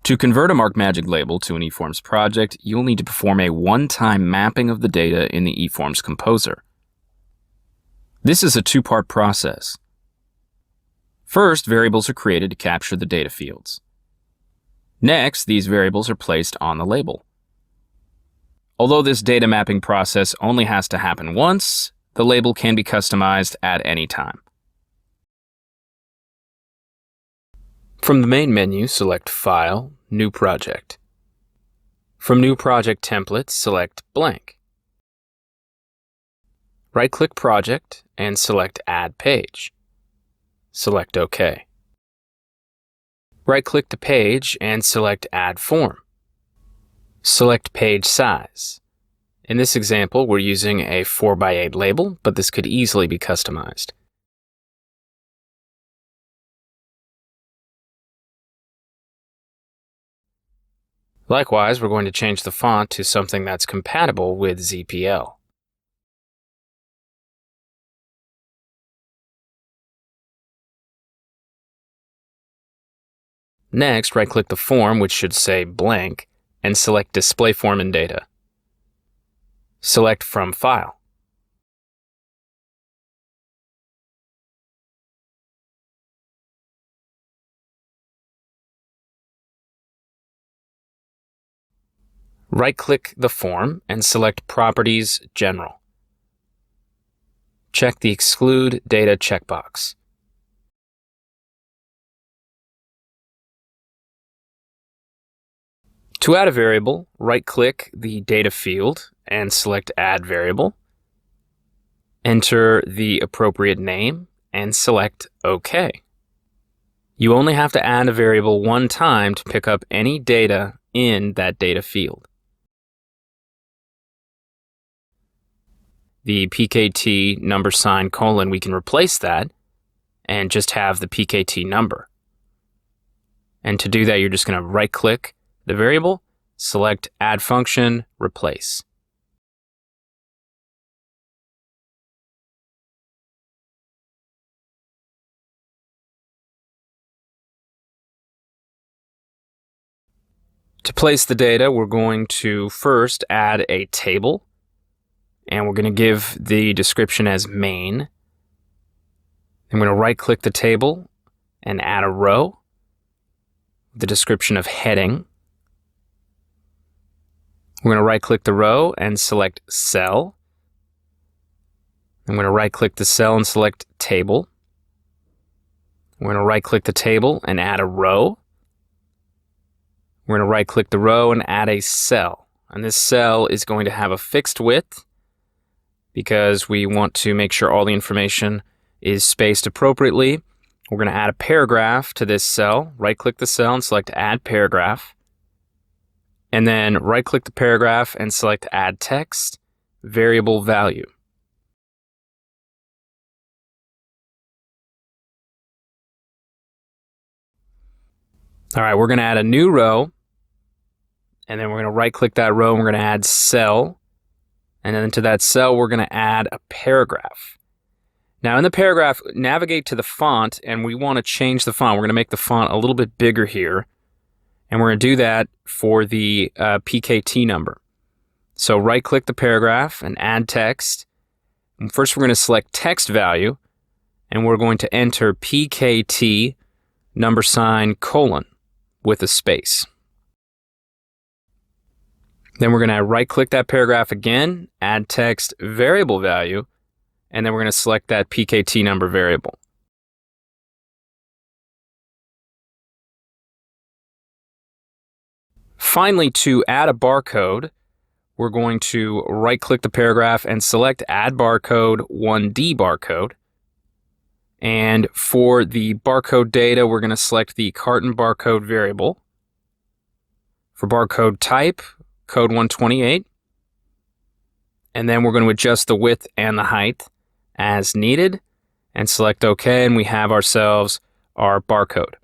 To convert a MarkMagic label to an eFORMz project, you'll need to perform a one-time mapping of the data in the eFORMz composer. This is a two-part process. First, variables are created to capture the data fields. Next, these variables are placed on the label. Although this data mapping process only has to happen once, the label can be customized at any time. From the main menu, select File, New Project. From New Project Template, select Blank. Right-click Project and select Add Page. Select OK. Right-click the page and select Add Form. Select Page Size. In this example, we're using a 4x8 label, but this could easily be customized. Likewise, we're going to change the font to something that's compatible with ZPL. Next, right-click the form, which should say Blank, and select Display Form and Data. Select From File. Right-click the form and select Properties General. Check the Exclude Data checkbox. To add a variable, right-click the data field and select Add Variable. Enter the appropriate name and select OK. You only have to add a variable one time to pick up any data in that data field. The PKT $; we can replace that and just have the PKT number. And to do that, you're just going to right-click the variable, select Add Function, Replace. To place the data, we're going to first add a table, and we're going to give the description as main. I'm going to right-click the table and add a row, the description of heading. We're going to right-click the row and select Cell. I'm going to right-click the cell and select Table. We're going to right-click the table and add a row. We're going to right-click the row and add a cell. And this cell is going to have a fixed width because we want to make sure all the information is spaced appropriately. We're going to add a paragraph to this cell. Right-click the cell and select Add Paragraph. And then right-click the paragraph and select Add Text, Variable Value. All right, we're going to add a new row, and then we're going to right-click that row, and we're going to add Cell. And then to that cell, we're going to add a paragraph. Now in the paragraph, navigate to the font, and we want to change the font. We're going to make the font a little bit bigger here. And we're going to do that for the PKT number. So right-click the paragraph and add text. And first we're going to select text value, and we're going to enter PKT $; with a space. Then we're going to right-click that paragraph again, add text variable value, and then we're going to select that PKT number variable. Finally, to add a barcode, we're going to right-click the paragraph and select Add Barcode 1D Barcode. And for the barcode data, we're going to select the carton barcode variable. For barcode type, code 128. And then we're going to adjust the width and the height as needed and select OK, and we have ourselves our barcode.